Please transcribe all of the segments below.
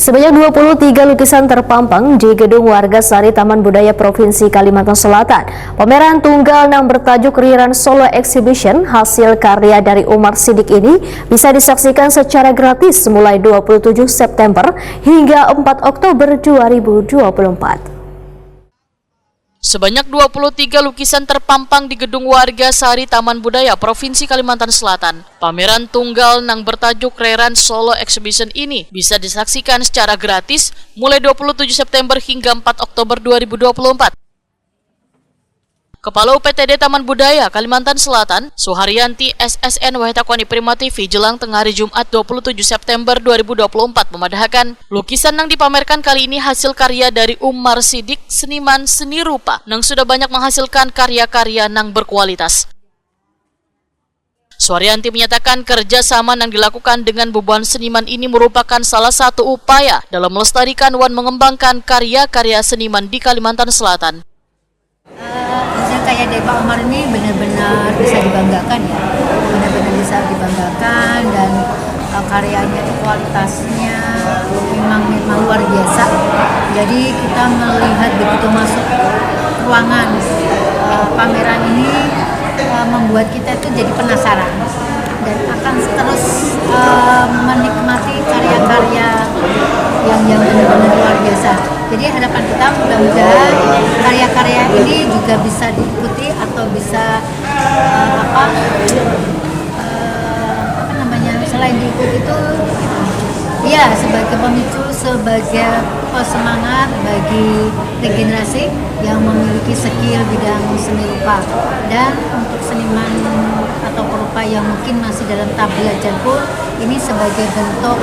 Sebanyak 23 lukisan terpampang di gedung Warga Sari Taman Budaya Provinsi Kalimantan Selatan. Pameran tunggal yang bertajuk Riran Solo Exhibition hasil karya dari Umar Siddiq ini bisa disaksikan secara gratis mulai 27 September hingga 4 Oktober 2024. Sebanyak 23 lukisan terpampang di gedung Warga Sari Taman Budaya Provinsi Kalimantan Selatan. Pameran tunggal yang bertajuk Riran Solo Exhibition ini bisa disaksikan secara gratis mulai 27 September hingga 4 Oktober 2024. Kepala UPTD Taman Budaya Kalimantan Selatan, Suharyanti SSN Wahitakoni Prima TV jelang tengah hari Jumat 27 September 2024 memadahkan lukisan yang dipamerkan kali ini hasil karya dari Umar Siddiq, seniman seni rupa yang sudah banyak menghasilkan karya-karya yang berkualitas. Suharyanti menyatakan kerjasama yang dilakukan dengan beberapa seniman ini merupakan salah satu upaya dalam melestarikan dan mengembangkan karya-karya seniman di Kalimantan Selatan. Kayak dari Pak Umar ini benar-benar bisa dibanggakan ya, benar-benar bisa dibanggakan dan karyanya itu kualitasnya memang luar biasa. Jadi kita melihat begitu masuk ruangan pameran ini membuat kita itu jadi penasaran dan akan terus menikmati karya-karya yang benar-benar luar biasa. Jadi harapan kita mudah-mudahan karya-karya ini juga bisa diikuti atau bisa selain diikuti itu ya sebagai pemicu, sebagai semangat bagi regenerasi yang memiliki skill bidang seni rupa. Dan untuk seniman atau perupa yang mungkin masih dalam tahap belajar pun ini sebagai bentuk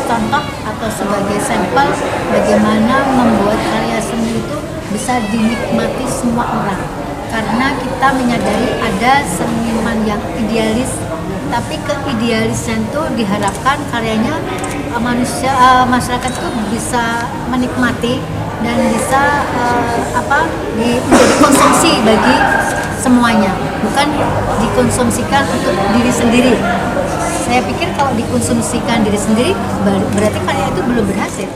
contoh atau sebagai sampel bagaimana membuat karya seni itu bisa dinikmati semua orang. Karena kita menyadari ada seniman yang idealis, tapi keidealisan itu diharapkan karyanya masyarakat itu bisa menikmati dan bisa menjadi konsumsi bagi semuanya, bukan dikonsumsikan untuk diri sendiri. Saya pikir kalau dikonsumsikan diri sendiri berarti karya itu belum berhasil.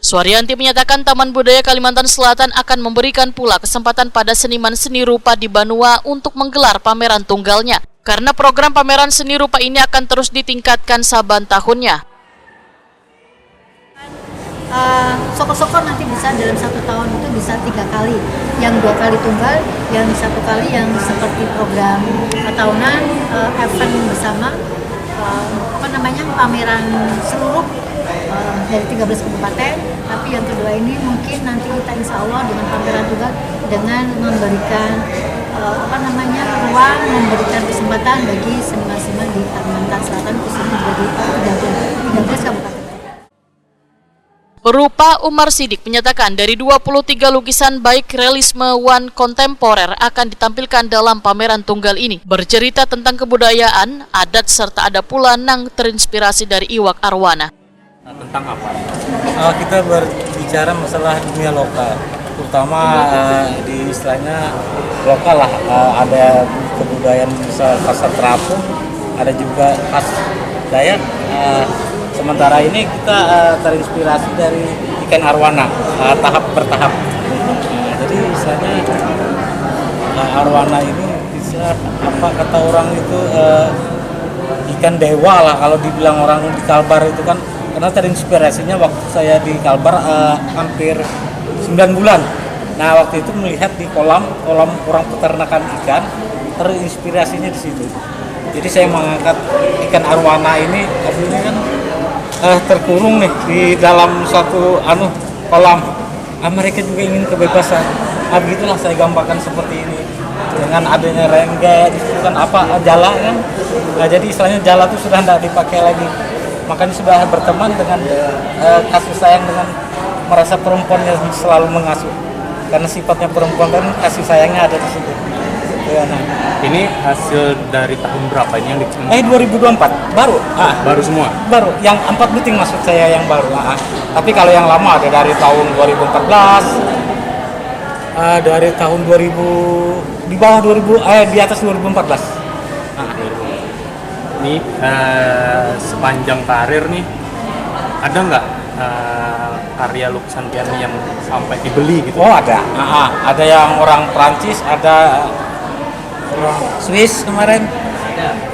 Suharyanti menyatakan Taman Budaya Kalimantan Selatan akan memberikan pula kesempatan pada seniman seni rupa di Banua untuk menggelar pameran tunggalnya. Karena program pameran seni rupa ini akan terus ditingkatkan saban tahunnya. Soko-soko nanti bisa dalam 1 tahun itu bisa 3 kali, yang 2 kali tunggal, yang 1 kali yang seperti program tahunan, event bersama, pameran seluruh dari 13 kabupaten. Tapi yang kedua ini mungkin nanti kita insya Allah dengan pameran tunggal dengan memberikan ruang, memberikan kesempatan bagi seniman-seniman di Kalimantan Selatan khususnya di 13 kabupaten. Perupa Umar Siddiq menyatakan dari 23 lukisan baik realisme wan kontemporer akan ditampilkan dalam pameran tunggal ini. Bercerita tentang kebudayaan, adat, serta ada pula yang terinspirasi dari Iwak Arwana. Tentang apa? Kita berbicara masalah dunia lokal, terutama di istilahnya lokal lah. Ada kebudayaan misal pasar terapung, ada juga khas Dayak. Sementara ini kita terinspirasi dari ikan arwana, tahap bertahap. Jadi misalnya arwana ini bisa kata orang itu ikan dewa lah kalau dibilang orang di Kalbar itu kan, karena terinspirasinya waktu saya di Kalbar hampir 9 bulan. Nah waktu itu melihat di kolam orang peternakan ikan, terinspirasinya di situ. Jadi saya mengangkat ikan arwana ini kan terkurung nih di dalam suatu kolam. Mereka juga ingin kebebasan. Begitulah saya gambarkan seperti ini. Dengan adanya rengga, itu kan jala kan. Jadi istilahnya jala itu sudah tidak dipakai lagi. Makanya sudah berteman dengan kasih sayang dengan merasa perempuan yang selalu mengasuh. Karena sifatnya perempuan kan kasih sayangnya ada di situ. Ya, nah. Ini hasil dari tahun berapa ini yang 2024 baru. Baru semua. Baru. Yang 4 buting maksud saya yang baru. Tapi kalau yang lama ada dari tahun 2014, dari tahun 2000 di bawah 2000, di atas 2014. Ini sepanjang karir nih Ada nggak karya lukisan Piani yang sampai dibeli gitu? Oh ada, ada yang orang Prancis, ada orang Swiss kemarin,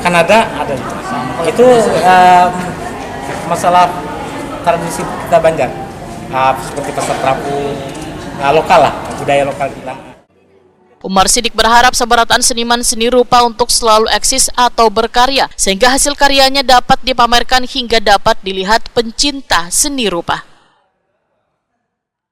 Kanada ada. Itu masalah tradisi kita Banjar, seperti pasar terapung, lokal lah, budaya lokal kita. Umar Sidik berharap sebaratan seniman seni rupa untuk selalu eksis atau berkarya, sehingga hasil karyanya dapat dipamerkan hingga dapat dilihat pencinta seni rupa.